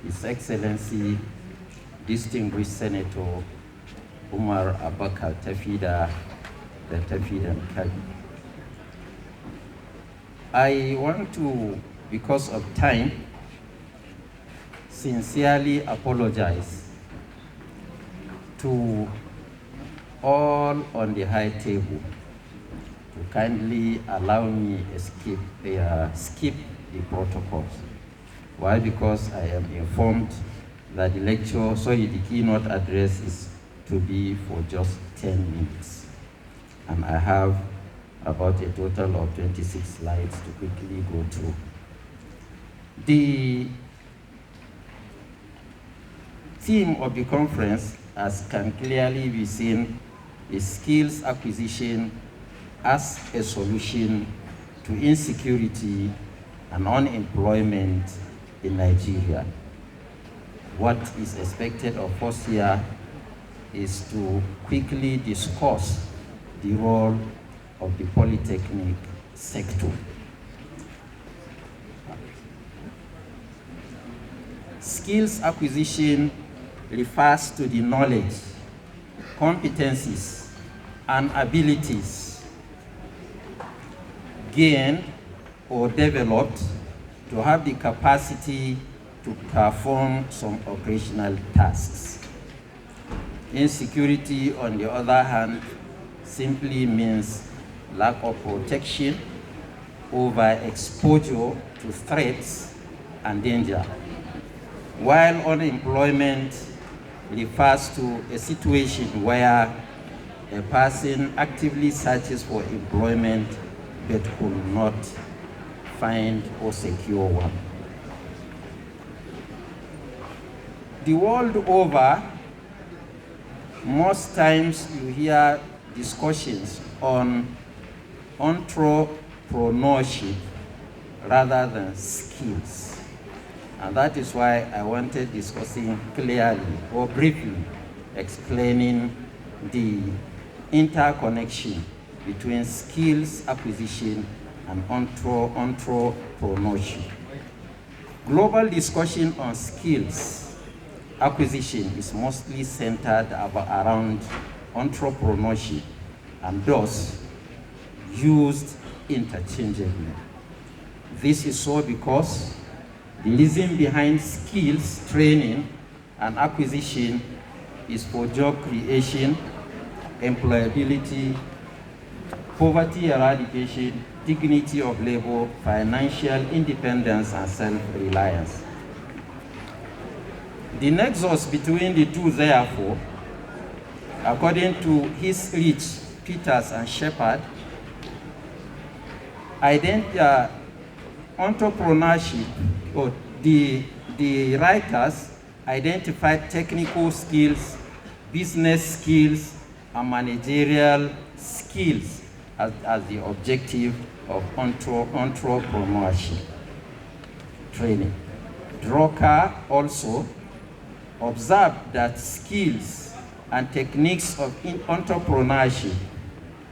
His Excellency, distinguished Senator Umar Abakar Tafida, the Tafidan Kabi. I want to, because of time, sincerely apologize to all on the high table to kindly allow me skip the protocols. Why? Because I am informed that the lecture, sorry, the keynote address is to be for just 10 minutes. And I have about a total of 26 slides to quickly go through. The theme of the conference, as can clearly be seen, is skills acquisition as a solution to insecurity and unemployment in Nigeria. What is expected of us here is to quickly discuss the role of the polytechnic sector. Skills acquisition refers to the knowledge, competencies, and abilities gained or developed to have the capacity to perform some operational tasks. Insecurity, on the other hand, simply means lack of protection, overexposure to threats and danger, while unemployment refers to a situation where a person actively searches for employment but could not find or secure one. The world over, most times you hear discussions on entrepreneurship rather than skills. And that is why I wanted discussing clearly or briefly explaining the interconnection between skills acquisition and entrepreneurship. Global discussion on skills acquisition is mostly centered around entrepreneurship and thus used interchangeably. This is so because the reason behind skills training and acquisition is for job creation, employability, poverty eradication, dignity of labor, financial independence, and self-reliance. The nexus between the two, therefore, according to Rich, Peters, and Shepard, entrepreneurship, or the writers identified technical skills, business skills, and managerial skills as the objective of entrepreneurship training. Drucker also observed that skills and techniques of entrepreneurship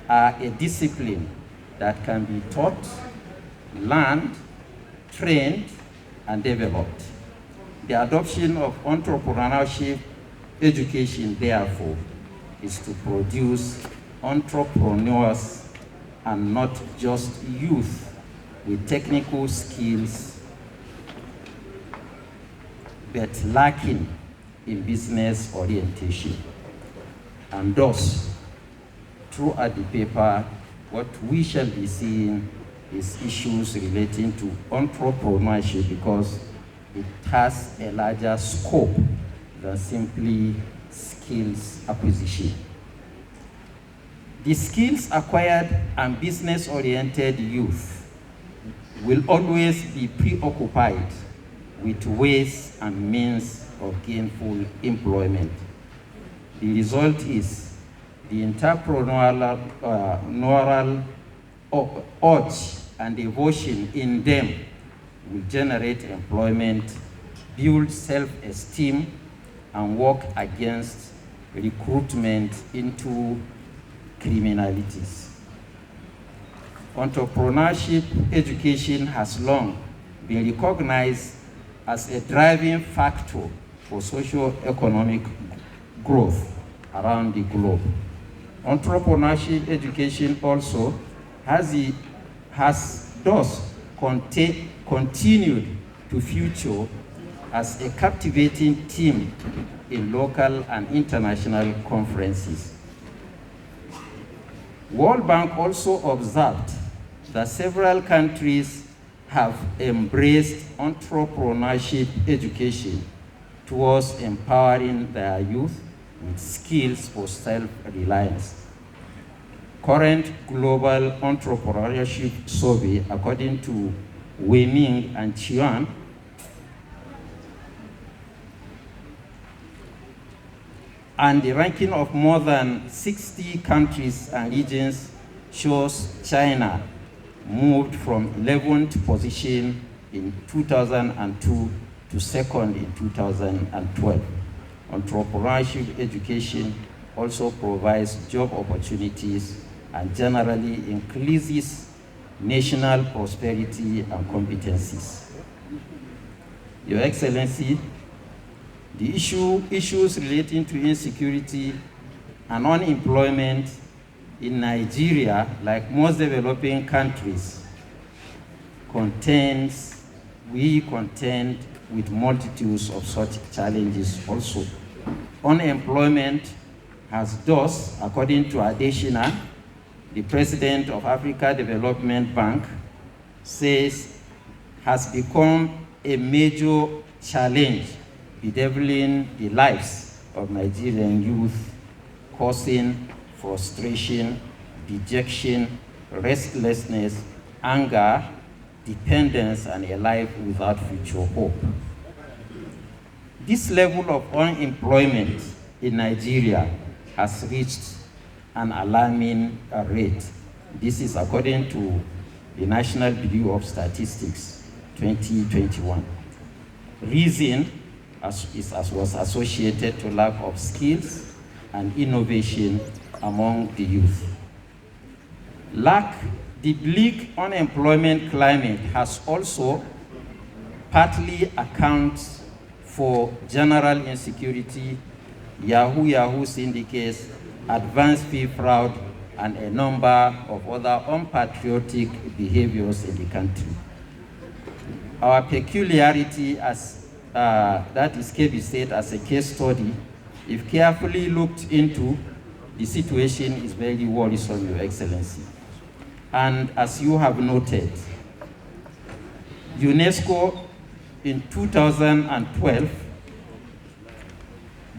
are a discipline that can be taught, learned, trained, and developed. The adoption of entrepreneurship education, therefore, is to produce entrepreneurs and not just youth with technical skills but lacking in business orientation. And thus, throughout the paper, what we shall be seeing is issues relating to entrepreneurship because it has a larger scope than simply skills acquisition. The skills acquired and business-oriented youth will always be preoccupied with ways and means of gainful employment. The result is the entrepreneurial urge and devotion in them will generate employment, build self-esteem, and work against recruitment into criminalities. Entrepreneurship education has long been recognized as a driving factor for socio-economic growth around the globe. Entrepreneurship education also has thus continued to feature as a captivating theme in local and international conferences. World Bank also observed that several countries have embraced entrepreneurship education towards empowering their youth with skills for self-reliance. Current global entrepreneurship survey, according to Wei Ming and Chuan, and the ranking of more than 60 countries and regions shows China moved from 11th position in 2002 to second in 2012. Entrepreneurship education also provides job opportunities and generally increases national prosperity and competencies. Your Excellency, the issues relating to insecurity and unemployment in Nigeria, like most developing countries, we contend with multitudes of such challenges also. Unemployment has thus, according to Adesina, the president of Africa Development Bank, says, has become a major challenge bedeviling the lives of Nigerian youth, causing frustration, dejection, restlessness, anger, dependence, and a life without future hope. This level of unemployment in Nigeria has reached an alarming rate. This is according to the National Bureau of Statistics 2021. Reason was associated to lack of skills and innovation among the youth. The bleak unemployment climate has also partly accounted for general insecurity, Yahoo syndicates, advanced fee fraud, and a number of other unpatriotic behaviors in the country. Our peculiarity that is Kebbi State as a case study, if carefully looked into, the situation is very worrisome, Your Excellency. And as you have noted, UNESCO in 2012,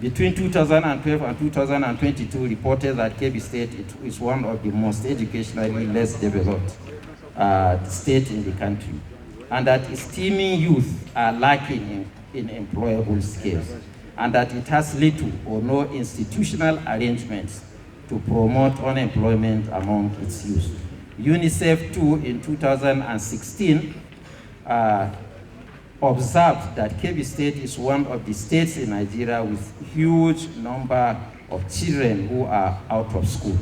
between 2012 and 2022, reported that Kebbi State is one of the most educationally less developed states in the country, and that its teeming youth are lacking in employable skills, and that it has little or no institutional arrangements to promote unemployment among its youth. UNICEF too in 2016 observed that Kebbi State is one of the states in Nigeria with huge number of children who are out of school.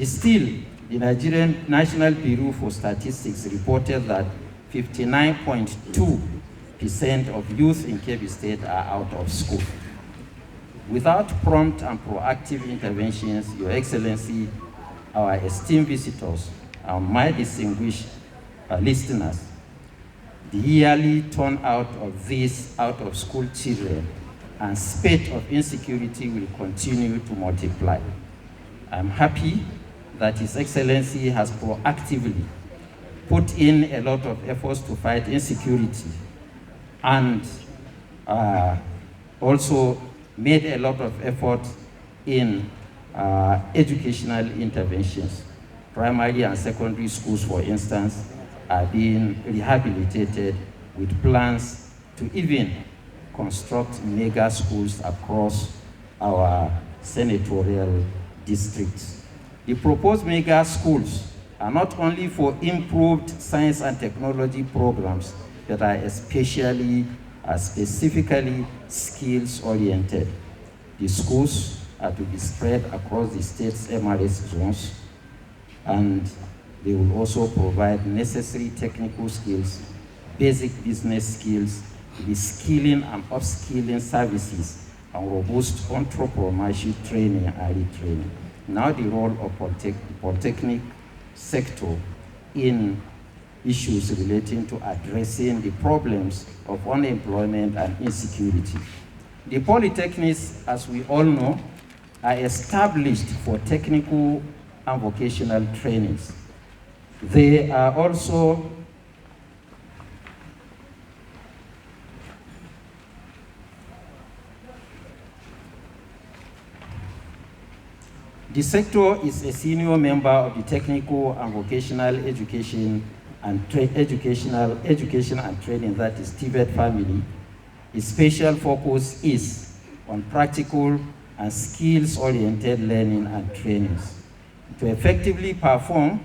Still, the Nigerian National Bureau for Statistics reported that 59.2% of youth in Kebbi State are out of school. Without prompt and proactive interventions, Your Excellency, our esteemed visitors, and my distinguished listeners, the yearly turnout of these out-of-school children and spate of insecurity will continue to multiply. I'm happy that His Excellency has proactively put in a lot of efforts to fight insecurity and also made a lot of effort in educational interventions. Primary and secondary schools, for instance, are being rehabilitated with plans to even construct mega schools across our senatorial districts. The proposed mega schools are not only for improved science and technology programs, but are specifically skills-oriented. The schools are to be spread across the state's MRS zones, and they will also provide necessary technical skills, basic business skills, reskilling and upskilling services, and robust entrepreneurship training and early training. Now the role of polytechnic sector in issues relating to addressing the problems of unemployment and insecurity. The polytechnics, as we all know, are established for technical and vocational trainings. They are also the sector is a senior member of the technical and vocational education and education and training, that is TVET family. Its special focus is on practical and skills-oriented learning and trainings. To effectively perform,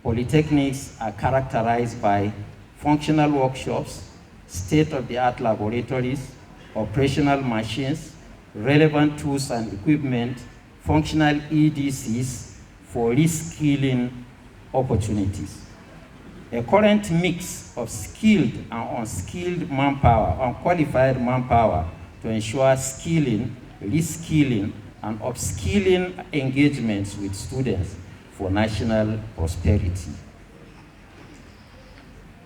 polytechnics are characterized by functional workshops, state-of-the-art laboratories, operational machines, relevant tools and equipment, functional EDCs for reskilling opportunities. A current mix of skilled and unskilled manpower, unqualified manpower, to ensure skilling, reskilling, and upskilling engagements with students for national prosperity.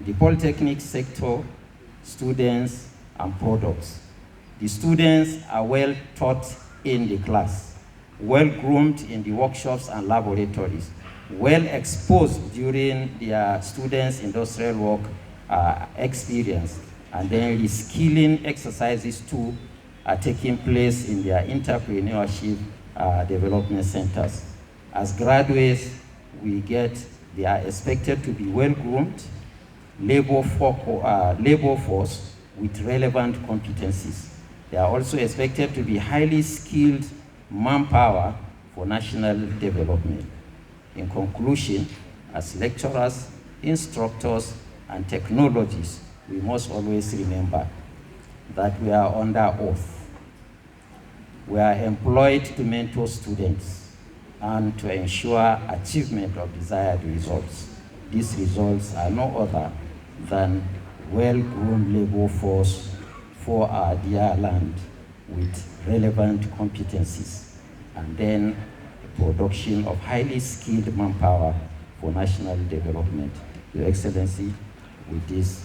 The polytechnic sector, students and products. The students are well taught in the class, well groomed in the workshops and laboratories, well exposed during their students' industrial work experience, and then reskilling exercises too are taking place in their entrepreneurship development centers. As graduates, they are expected to be well groomed, labor force with relevant competencies. They are also expected to be highly skilled manpower for national development. In conclusion, as lecturers, instructors, and technologists, we must always remember that we are under oath. We are employed to mentor students and to ensure achievement of desired results. These results are no other than well-groomed labor force for our dear land with relevant competencies, and then the production of highly skilled manpower for national development. Your Excellency, with this,